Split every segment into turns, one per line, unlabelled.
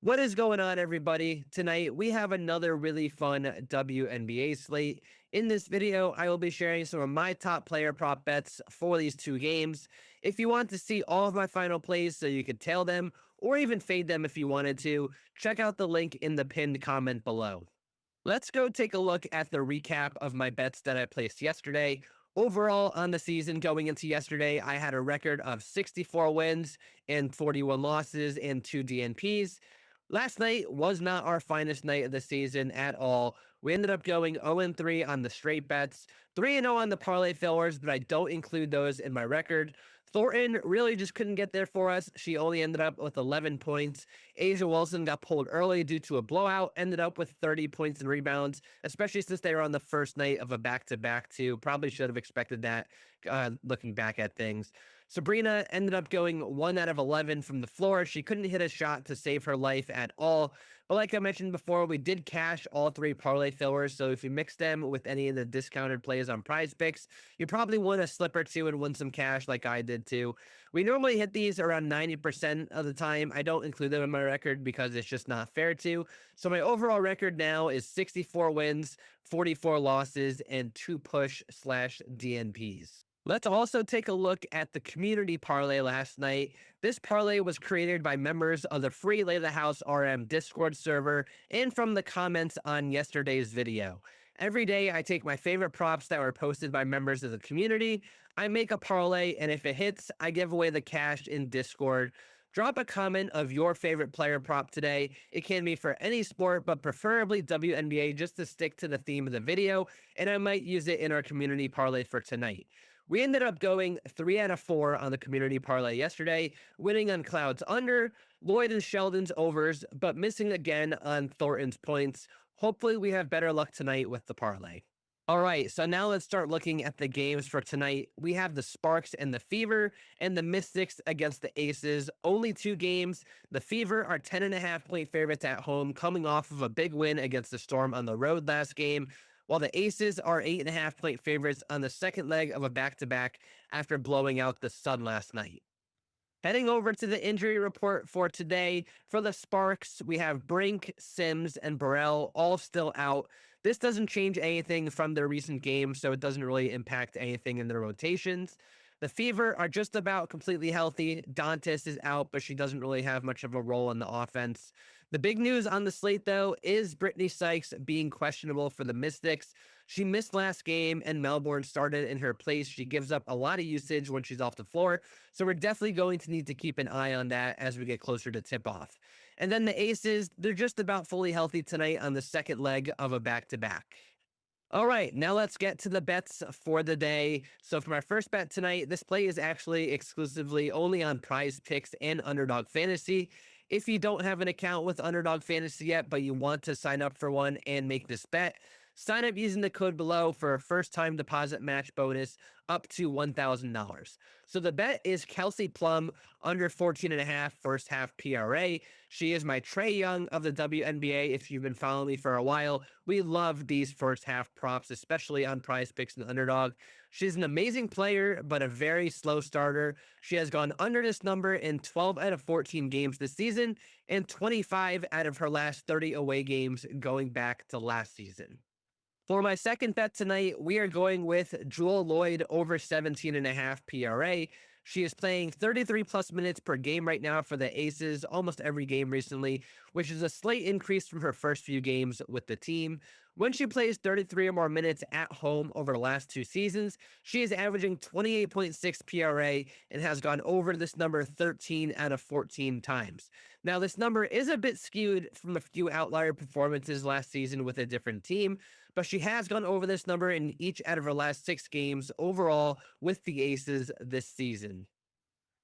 What is going on, everybody? Tonight, we have another really fun WNBA slate. In this video, I will be sharing some of my top player prop bets for these two games. If you want to see all of my final plays so you could tail them or even fade them if you wanted to, check out the link in the pinned comment below. Let's go take a look at the recap of my bets that I placed yesterday. Overall, on the season going into yesterday, I had a record of 64 wins and 41 losses and 2 DNPs. Last night was not our finest night of the season at all. We ended up going 0-3 on the straight bets, 3-0 on the parlay fillers, but I don't include those in my record. Thornton really just couldn't get there for us. She only ended up with 11 points. Asia Wilson got pulled early due to a blowout, ended up with 30 points and rebounds, especially since they were on the first night of a back-to-back too. Probably should have expected that looking back at things. Sabrina ended up going 1 out of 11 from the floor. She couldn't hit a shot to save her life at all. But like I mentioned before, we did cash all 3 parlay fillers. So if you mix them with any of the discounted plays on Prize Picks, you probably win a slip or two and win some cash like I did too. We normally hit these around 90% of the time. I don't include them in my record because it's just not fair to. So my overall record now is 64 wins, 44 losses, and 2 push/DNPs. Let's also take a look at the community parlay last night. This parlay was created by members of the free Lay the House RM Discord server and from the comments on yesterday's video. Every day, I take my favorite props that were posted by members of the community. I make a parlay, and if it hits, I give away the cash in Discord. Drop a comment of your favorite player prop today. It can be for any sport, but preferably WNBA just to stick to the theme of the video, and I might use it in our community parlay for tonight. We ended up going 3 out of 4 on the community parlay yesterday, winning on Cloud's under, Lloyd and Sheldon's overs, but missing again on Thornton's points. Hopefully, we have better luck tonight with the parlay. All right, so now let's start looking at the games for tonight. We have the Sparks and the Fever, and the Mystics against the Aces. Only 2 games. The Fever are 10.5-point favorites at home, coming off of a big win against the Storm on the road last game, while the Aces are 8.5-point favorites on the second leg of a back-to-back after blowing out the Sun last night. Heading over to the injury report for today, for the Sparks, we have Brink, Sims, and Burrell all still out. This doesn't change anything from their recent games, so it doesn't really impact anything in their rotations. The Fever are just about completely healthy. Dantas is out, but she doesn't really have much of a role in the offense. The big news on the slate, though, is Brittany Sykes being questionable for the Mystics. She missed last game, and Melbourne started in her place. She gives up a lot of usage when she's off the floor, so we're definitely going to need to keep an eye on that as we get closer to tip-off. And then the Aces, they're just about fully healthy tonight on the second leg of a back-to-back. All right, now let's get to the bets for the day. So for my first bet tonight, this play is actually exclusively only on Prize Picks and Underdog Fantasy. If you don't have an account with Underdog Fantasy yet, but you want to sign up for one and make this bet, sign up using the code below for a first-time deposit match bonus up to $1,000. So the bet is Kelsey Plum under 14.5 first half PRA. She is my Trae Young of the WNBA. If you've been following me for a while, we love these first half props, especially on Prize Picks and Underdog. She's an amazing player, but a very slow starter. She has gone under this number in 12 out of 14 games this season and 25 out of her last 30 away games going back to last season. For my second bet tonight, we are going with Jewel Lloyd over 17.5 PRA. She is playing 33 plus minutes per game right now for the Aces, almost every game recently, which is a slight increase from her first few games with the team. When she plays 33 or more minutes at home over the last 2 seasons, she is averaging 28.6 PRA and has gone over this number 13 out of 14 times. Now, this number is a bit skewed from a few outlier performances last season with a different team, but she has gone over this number in each out of her last 6 games overall with the Aces this season.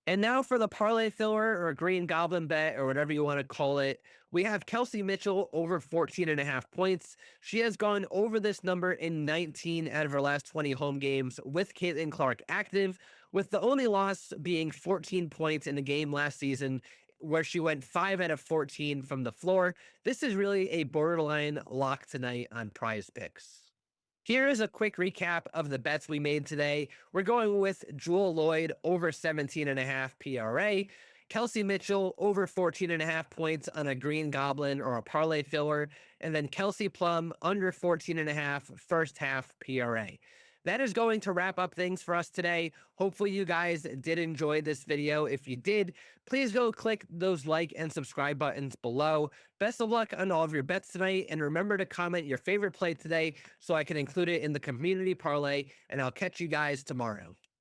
And now for the parlay filler or green goblin bet or whatever you want to call it, we have Kelsey Mitchell over 14.5 points. She has gone over this number in 19 out of her last 20 home games with Caitlin Clark active, with the only loss being 14 points in the game last season where she went 5 out of 14 from the floor. This is really a borderline lock tonight on Prize Picks. Here is a quick recap of the bets we made today. We're going with Jewel Lloyd over 17.5 PRA. Kelsey Mitchell over 14.5 points on a Green Goblin or a parlay filler, and then Kelsey Plum under 14.5 first half PRA. That is going to wrap up things for us today. Hopefully you guys did enjoy this video. If you did, please go click those like and subscribe buttons below. Best of luck on all of your bets tonight, and remember to comment your favorite play today so I can include it in the community parlay, and I'll catch you guys tomorrow.